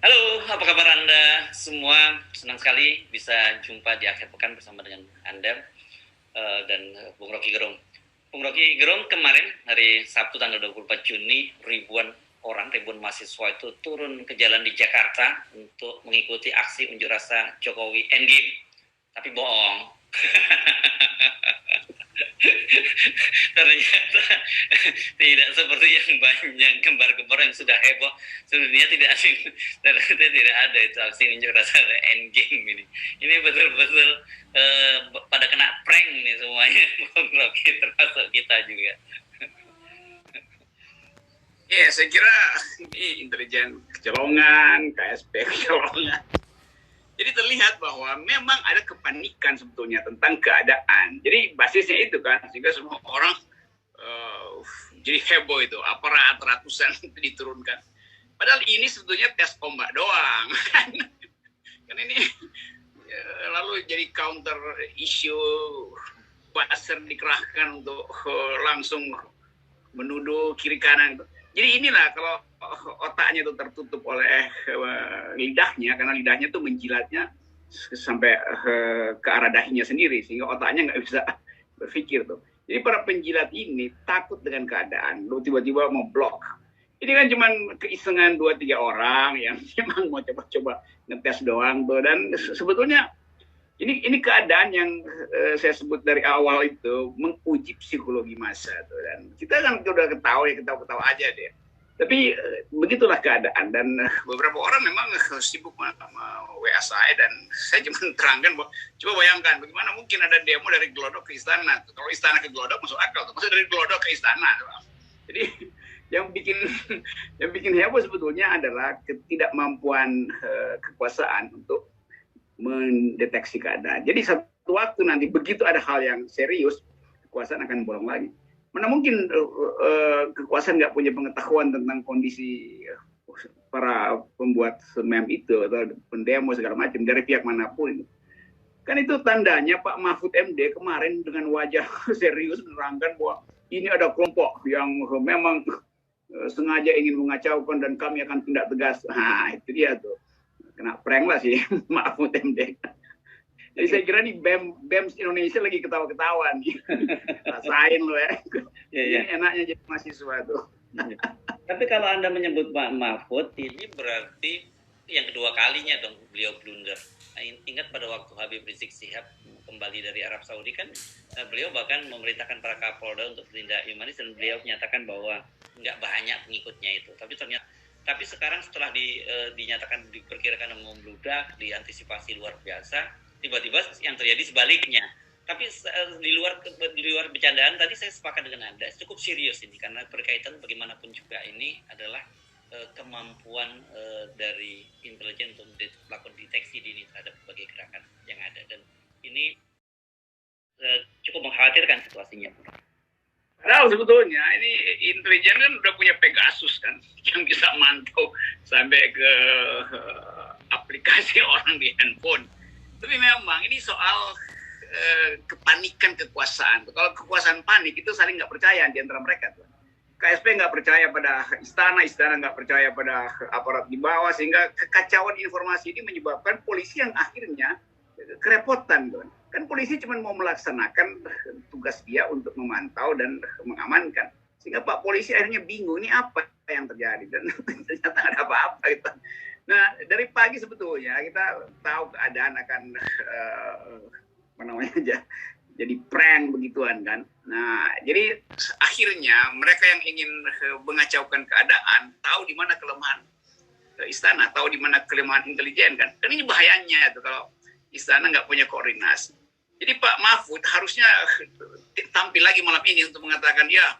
Halo, apa kabar Anda semua? Senang sekali bisa jumpa di akhir pekan bersama dengan Anda dan Bung Rocky Gerung. Bung Rocky Gerung, kemarin hari Sabtu tanggal 24 Juni, ribuan mahasiswa itu turun ke jalan di Jakarta untuk mengikuti aksi unjuk rasa Jokowi Endgame. Tapi bohong. Ternyata tidak seperti yang banyak gembar-gembar yang sudah heboh. Sebenarnya tidak ada itu aksi unjuk rasa Endgame ini. Ini betul-betul pada kena prank nih semuanya, Bung Rocky, termasuk kita juga. Ya, saya kira ini intelijen kecolongan, KSP kecolongan. Jadi terlihat bahwa memang ada kepanikan sebetulnya tentang keadaan. Jadi basisnya itu kan, sehingga semua orang jadi heboh itu, aparat ratusan diturunkan. Padahal ini sebetulnya tes ombak doang, kan? Kan ini lalu jadi counter issue, buzzer dikerahkan untuk langsung menuduh kiri kanan. Jadi inilah kalau otaknya itu tertutup oleh lidahnya, karena lidahnya tuh menjilatnya sampai ke arah dahinya sendiri, sehingga otaknya nggak bisa berpikir tuh. Jadi para penjilat ini takut dengan keadaan, lu tiba-tiba mau blok. Ini kan cuma keisengan 2-3 orang yang memang mau coba-coba ngetes doang tuh, dan sebetulnya ini keadaan yang saya sebut dari awal itu menguji psikologi massa tuh. Dan kita kan udah ketawa aja deh. Tapi begitulah keadaan, dan beberapa orang memang sibuk sama WA saya, dan saya cuma terangkan bahwa coba bayangkan bagaimana mungkin ada demo dari Glodok ke istana. Kalau istana ke Glodok masuk akal, maksud dari Glodok ke istana. Jadi yang bikin heboh sebetulnya adalah ketidakmampuan kekuasaan untuk mendeteksi keadaan. Jadi satu waktu nanti begitu ada hal yang serius, kekuasaan akan bolong lagi. Mana mungkin kekuasaan nggak punya pengetahuan tentang kondisi para pembuat meme itu atau pendemo segala macam dari pihak manapun. Kan itu tandanya Pak Mahfud MD kemarin dengan wajah serius menerangkan bahwa ini ada kelompok yang memang sengaja ingin mengacaukan dan kami akan tindak tegas. Nah, itu dia tuh. Kena prank lah sih Mahfud MD. Jadi saya kira nih BEM Indonesia lagi ketawa-ketawa nih. Rasain lo ya. Ini enaknya jadi mahasiswa tuh. Tapi kalau Anda menyebut Pak Mahfud, ini berarti yang kedua kalinya dong beliau blunder. Ingat pada waktu Habib Rizik Syihab kembali dari Arab Saudi kan, beliau bahkan memerintahkan para Kapolda untuk bertindak humanis, dan beliau menyatakan bahwa nggak banyak pengikutnya itu. Tapi sekarang setelah dinyatakan diperkirakan membludak, diantisipasi luar biasa, tiba-tiba yang terjadi sebaliknya. Tapi di luar bercandaan tadi, saya sepakat dengan Anda, cukup serius ini, karena berkaitan bagaimanapun juga ini adalah kemampuan dari intelijen untuk melakukan deteksi dini terhadap berbagai gerakan yang ada, dan ini cukup mengkhawatirkan situasinya. Padahal sebetulnya ini intelijen kan udah punya Pegasus kan, yang bisa mantau sampai ke aplikasi orang di handphone. Tapi memang ini soal kepanikan kekuasaan. Kalau kekuasaan panik itu saling nggak percaya di antara mereka tuh. KSP nggak percaya pada istana nggak percaya pada aparat di bawah, sehingga kekacauan informasi ini menyebabkan polisi yang akhirnya kerepotan tuh. Kan polisi cuma mau melaksanakan tugas dia untuk memantau dan mengamankan, sehingga Pak Polisi akhirnya bingung ini apa yang terjadi, dan ternyata nggak ada apa-apa gitu. Nah, dari pagi sebetulnya kita tahu keadaan akan jadi prank begituan kan. Nah, jadi akhirnya mereka yang ingin mengacaukan keadaan tahu di mana kelemahan istana, tahu di mana kelemahan intelijen kan. Kan ini bahayanya tuh kalau istana nggak punya koordinasi. Jadi Pak Mahfud harusnya tampil lagi malam ini untuk mengatakan, ya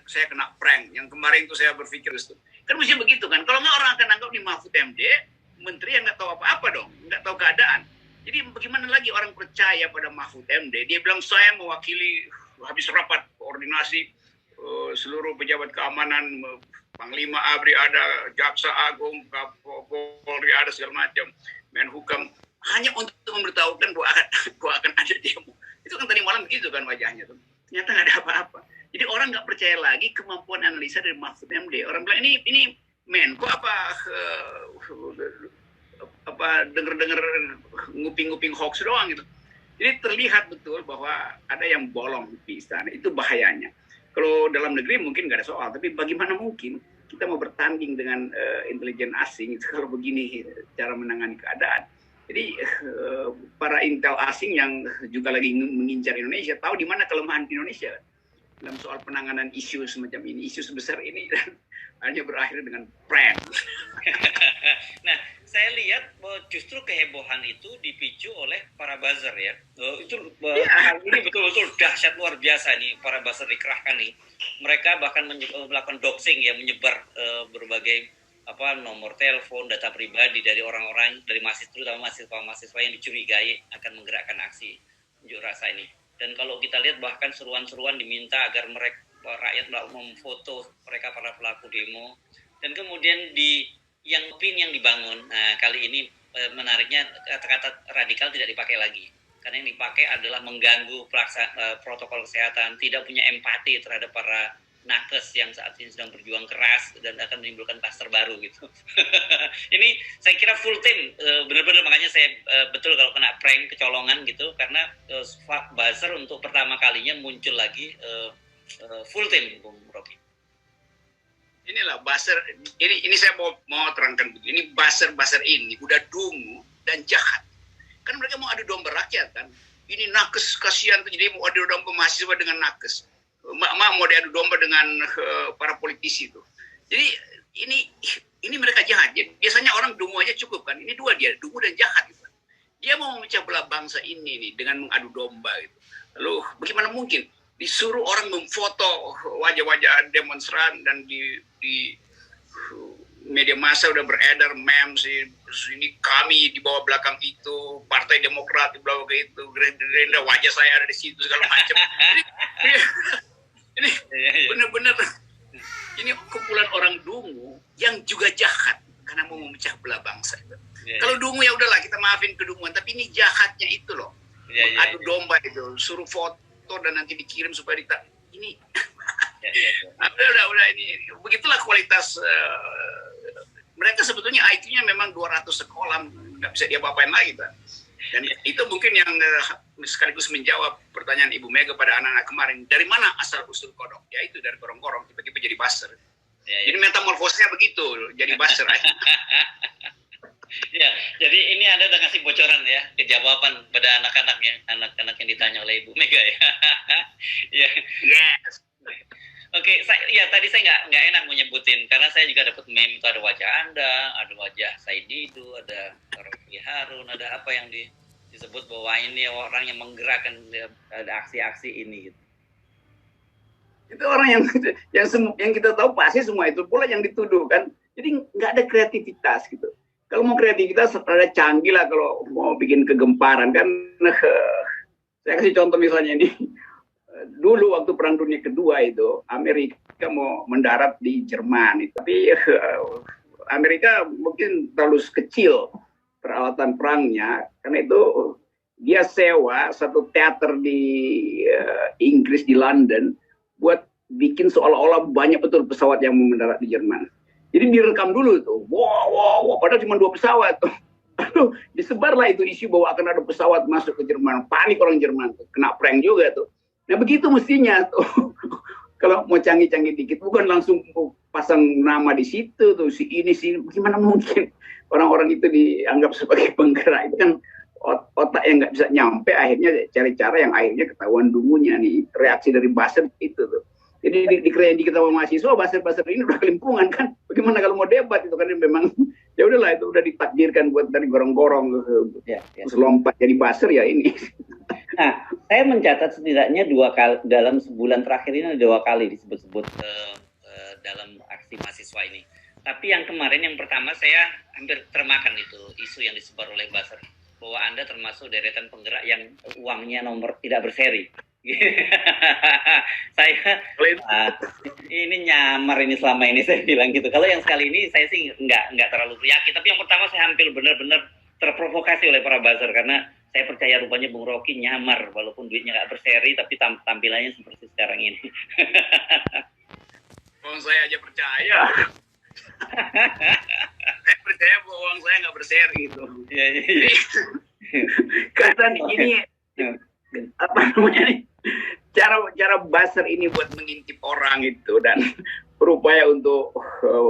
saya kena prank. Yang kemarin itu saya berpikir itu. Kan mesti begitu kan. Kalau nggak, orang akan anggap di Mahfud MD menteri yang nggak tahu apa-apa dong, nggak tahu keadaan. Jadi bagaimana lagi orang percaya pada Mahfud MD? Dia bilang saya mewakili habis rapat koordinasi seluruh pejabat keamanan, Panglima ABRI ada, Jaksa Agung, Kapolri ada, segala macam, Menhukam, hanya untuk memberitahukan bahwa akan ada demo. Itu kan tadi malam begitu kan wajahnya tuh. Ternyata nggak ada apa-apa. Jadi orang nggak percaya lagi kemampuan analisa dari Mahfud MD. Orang bilang ini Menko apa denger-denger nguping-nguping hoax doang gitu. Jadi terlihat betul bahwa ada yang bolong di istana. Itu bahayanya. Kalau dalam negeri mungkin nggak ada soal, tapi bagaimana mungkin kita mau bertanding dengan intelijen asing kalau begini cara menangani keadaan. Jadi para intel asing yang juga lagi mengincar Indonesia tahu di mana kelemahan Indonesia dalam soal penanganan isu semacam ini, isu sebesar ini, dan hanya berakhir dengan prank. Nah, saya lihat bahwa justru kehebohan itu dipicu oleh para buzzer ya. Itu ini betul-betul dahsyat luar biasa nih para buzzer dikerahkan nih. Mereka bahkan melakukan doxing ya, menyebar berbagai nomor telepon, data pribadi dari orang-orang, dari mahasiswa, terutama mahasiswa yang dicurigai akan menggerakkan aksi unjuk rasa ini. Dan kalau kita lihat bahkan seruan-seruan diminta agar mereka rakyat memfoto mereka para pelaku demo. Dan kemudian yang dibangun, nah kali ini menariknya kata-kata radikal tidak dipakai lagi. Karena yang dipakai adalah mengganggu protokol kesehatan, tidak punya empati terhadap para nakes yang saat ini sedang berjuang keras dan akan menimbulkan klaster baru gitu. Ini saya kira full team, benar-benar makanya saya betul kalau kena prank kecolongan gitu, karena buzzer untuk pertama kalinya muncul lagi full team, Bung Rocky. Inilah buzzer, ini saya mau terangkan begini, ini buzzer ini udah dungu dan jahat. Kan mereka mau adu domba rakyat kan. Ini nakes kasihan, jadi mau adu domba mahasiswa dengan nakes. Mau diadu domba dengan para politisi itu. Jadi ini mereka jahat. Biasanya orang dungu aja cukup kan. Ini dua dia, dungu dan jahat gitu. Dia mau memecah belah bangsa ini nih dengan mengadu domba gitu. Lalu bagaimana mungkin disuruh orang memfoto wajah-wajah demonstran dan di media massa udah beredar meme sih, ini kami di bawah belakang itu, Partai Demokrat di bawah itu, Gerindra wajah saya ada di situ segala macam. Ini benar-benar ini kumpulan orang dungu yang juga jahat karena mau memecah belah bangsa. Kalau dungu ya udahlah kita maafin kedunguan, tapi ini jahatnya itu loh. Adu domba itu, suruh foto dan nanti dikirim supaya ini udah ini begitulah kualitas mereka sebetulnya IQ-nya memang 200 sekolah, nggak bisa diapa-apain lagi kan. Dan itu mungkin yang sekaligus menjawab pertanyaan Ibu Mega pada anak-anak kemarin, dari mana asal usul kodok? Ya itu dari korong-korong tiba-tiba jadi buzzer. Jadi metamorfosnya begitu, jadi buzzer aja. Ya, jadi ini Anda udah ngasih bocoran ya, kejawaban pada anak-anak yang ditanya oleh Ibu Mega ya. Ya. Yes. Oke, tadi saya nggak enak mau nyebutin karena saya juga dapat meme itu, ada wajah Anda, ada wajah Said Didu, ada Rocky Harun, ada apa yang disebut bahwa ini orang yang menggerakkan ada aksi-aksi ini gitu. Itu orang yang kita tahu pasti semua itu pula yang dituduh kan. Jadi nggak ada kreativitas gitu. Kalau mau kreativitas ada canggih lah kalau mau bikin kegemparan kan. Saya kasih contoh misalnya ini. Dulu waktu Perang Dunia Kedua itu Amerika mau mendarat di Jerman, tapi Amerika mungkin terlalu kecil peralatan perangnya, karena itu dia sewa satu teater di Inggris di London buat bikin seolah-olah banyak betul pesawat yang mau mendarat di Jerman. Jadi direkam dulu tuh, wow, padahal cuma 2 pesawat tuh. Lalu disebarlah itu isu bahwa akan ada pesawat masuk ke Jerman, panik orang Jerman tuh, kena prank juga tuh. Nah begitu mestinya tuh. Kalau mau canggih-canggih dikit, bukan langsung pasang nama di situ tuh, si ini sih, bagaimana mungkin orang-orang itu dianggap sebagai penggerak? Itu kan otak yang nggak bisa nyampe, akhirnya cari cara yang akhirnya ketahuan dungunya nih, reaksi dari buzzer itu tuh. Jadi di kita mahasiswa, buzzer ini udah kelimpungan kan, bagaimana kalau mau debat itu kan memang ya udahlah itu udah ditakdirkan buat dari gorong-gorong lompat jadi buzzer ya ini. Nah, saya mencatat setidaknya 2 kali dalam sebulan terakhir ini, 2 kali disebut-sebut dalam aksi mahasiswa ini. Tapi yang kemarin, yang pertama saya hampir termakan itu isu yang disebar oleh buzzer bahwa Anda termasuk deretan penggerak yang uangnya nomor tidak berseri. Saya ini nyamar ini selama ini saya bilang gitu. Kalau yang sekali ini saya sih nggak terlalu yakin. Tapi yang pertama saya hampir benar-benar terprovokasi oleh para buzzer karena saya percaya rupanya Bung Rocky nyamar walaupun duitnya nggak berseri tapi tampilannya seperti sekarang ini. Uang saya aja percaya. Saya percaya bahwa uang saya nggak berseri gitu. Iya, iya. Karena ini apa namanya nih, cara buzzer ini buat mengintip orang itu dan berupaya untuk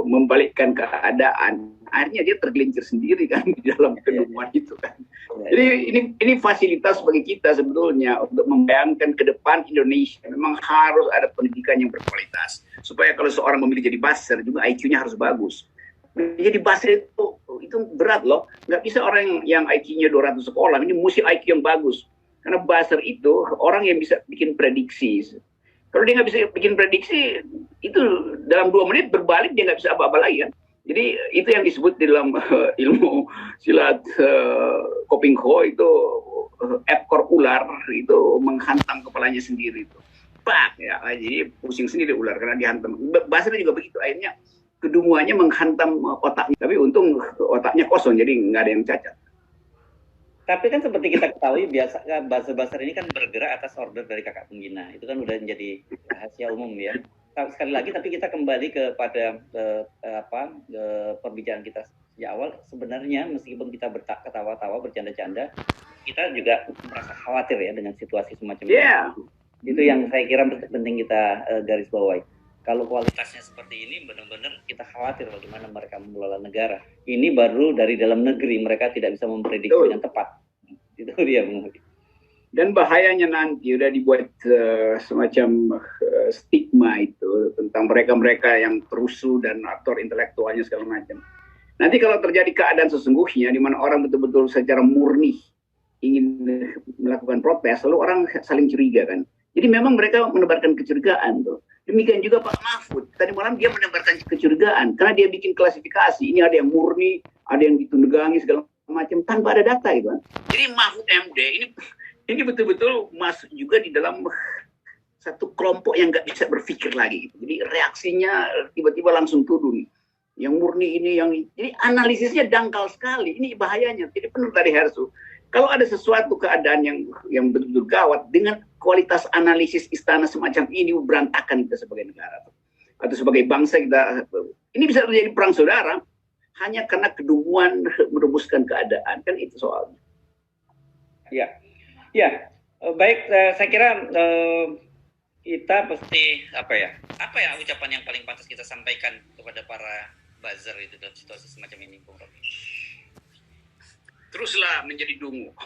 membalikkan keadaan, akhirnya dia tergelincir sendiri kan di dalam kedunguan itu kan. Jadi ini fasilitas bagi kita sebetulnya untuk membayangkan ke depan Indonesia memang harus ada pendidikan yang berkualitas supaya kalau seorang memilih jadi buzzer juga IQ-nya harus bagus. Jadi buzzer itu berat loh, nggak bisa orang yang IQ-nya 200 sekolah, ini mesti IQ yang bagus. Karena buzzer itu orang yang bisa bikin prediksi. Kalau dia nggak bisa bikin prediksi, itu dalam 2 menit berbalik dia nggak bisa apa-apa lagi kan. Jadi itu yang disebut di dalam ilmu silat Koping Ho itu ekor ular itu menghantam kepalanya sendiri itu. Pak ya, jadi pusing sendiri ular karena dihantam. Buzzer juga begitu, akhirnya kedunguannya menghantam otaknya. Tapi untung otaknya kosong, jadi nggak ada yang cacat. Tapi kan seperti kita ketahui biasa buzzer-buzzer ini kan bergerak atas order dari kakak pembina. Itu kan udah menjadi rahasia umum ya. Sekali lagi tapi kita kembali kepada perbincangan kita sejak awal. Sebenarnya meskipun kita ketawa-tawa bercanda-canda, kita juga merasa khawatir ya dengan situasi semacam ini. Itu yang saya kira penting kita garis bawahi. Kalau kualitasnya seperti ini, benar-benar kita khawatir bagaimana mereka mengelola negara. Ini baru dari dalam negeri, mereka tidak bisa memprediksi dengan tepat. Itu dia. Dan bahayanya nanti udah dibuat semacam stigma itu tentang mereka-mereka yang perusuh dan aktor intelektualnya segala macam. Nanti kalau terjadi keadaan sesungguhnya, di mana orang betul-betul secara murni ingin melakukan protes, lalu orang saling curiga kan. Jadi memang mereka menebarkan kecurigaan tuh. Demikian juga Pak Mahfud. Tadi malam dia menebarkan kecurigaan karena dia bikin klasifikasi. Ini ada yang murni, ada yang ditunggangi segala macam tanpa ada data gitu kan. Jadi Mahfud MD ini betul-betul masuk juga di dalam satu kelompok yang nggak bisa berpikir lagi. Gitu. Jadi reaksinya tiba-tiba langsung tuduh nih. Yang murni ini, jadi analisisnya dangkal sekali. Ini bahayanya. Jadi benar tadi Hersu. Kalau ada sesuatu keadaan yang betul-betul gawat dengan kualitas analisis istana semacam ini berantakan kita sebagai negara atau sebagai bangsa kita, ini bisa terjadi perang saudara hanya karena kedunguan merebuskan keadaan kan itu soalnya. Ya, baik. Saya kira kita pasti apa ya ucapan yang paling pantas kita sampaikan kepada para buzzer itu dalam situasi semacam ini, Bung Rocky. Teruslah menjadi dungu.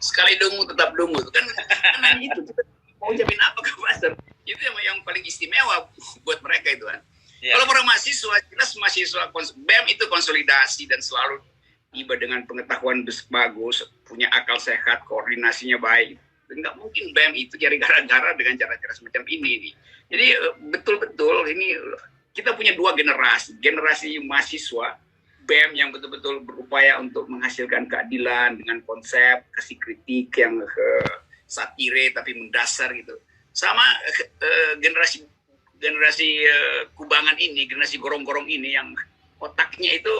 Sekali dungu tetap dungu kan karena itu kita mau ucapin apa ke buzzer itu yang paling istimewa buat mereka itu kan. Kalau para mahasiswa jelas mahasiswa BEM itu konsolidasi dan selalu tiba dengan pengetahuan bagus, punya akal sehat, koordinasinya baik. Nggak mungkin BEM itu cari gara-gara dengan cara-cara semacam ini nih. Jadi betul-betul ini kita punya 2 generasi mahasiswa BEM yang betul-betul berupaya untuk menghasilkan keadilan dengan konsep kasih kritik yang satire tapi mendasar gitu. Sama generasi kubangan ini, generasi gorong-gorong ini yang otaknya itu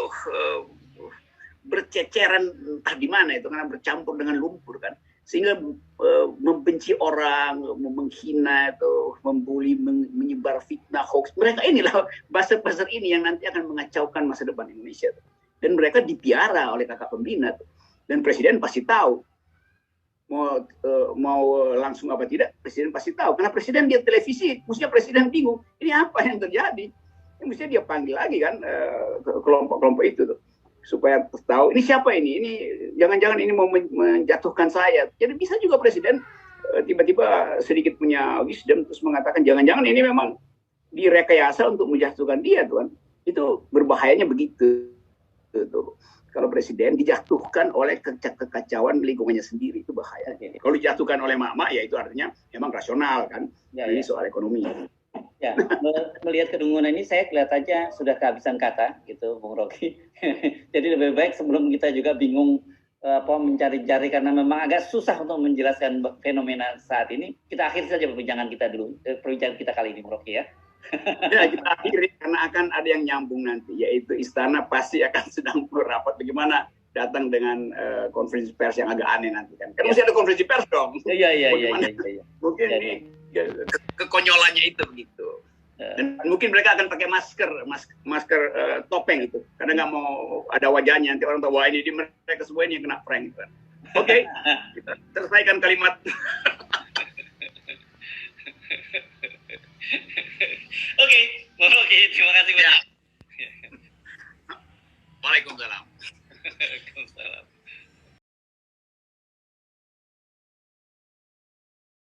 berceceran entah di mana itu karena bercampur dengan lumpur kan. Sehingga membenci orang, menghina atau membuli, menyebar fitnah, hoax. Mereka inilah buzzer-buzzer ini yang nanti akan mengacaukan masa depan Indonesia. Dan mereka dipiara oleh kakak pembina. Dan presiden pasti tahu. Mau langsung apa tidak, presiden pasti tahu. Karena presiden lihat televisi, mestinya presiden bingung. Ini apa yang terjadi? Mestinya dia panggil lagi kan kelompok-kelompok itu tuh. Supaya tahu ini siapa ini jangan-jangan ini mau menjatuhkan saya. Jadi bisa juga presiden tiba-tiba sedikit punya wisdom terus mengatakan jangan-jangan ini memang direkayasa untuk menjatuhkan dia tuan. Itu berbahayanya begitu tuh. Kalau presiden dijatuhkan oleh kekacauan lingkungannya sendiri itu bahaya. Kalau dijatuhkan oleh mak-mak ya itu artinya memang rasional kan. Ini soal ekonomi. Ya, melihat kedunguan ini saya kelihatannya sudah kehabisan kata gitu Bung Rocky. Jadi lebih baik sebelum kita juga bingung mencari-cari karena memang agak susah untuk menjelaskan fenomena saat ini, kita akhiri saja perbincangan kita dulu, perbincangan kita kali ini Bung Rocky ya. Ya, kita akhiri karena akan ada yang nyambung nanti, yaitu istana pasti akan sedang merapat bagaimana datang dengan konferensi pers yang agak aneh nanti kan. Kan mesti ada konferensi pers dong. Iya. Mungkin ini kekonyolannya itu begitu. Dan mungkin mereka akan pakai masker topeng itu, karena nggak mau ada wajahnya, nanti orang tahu wah ini mereka semua ini yang kena prank. Gitu. Oke, kita selesaikan kalimat. Oke, terima kasih banyak. Waalaikumsalam.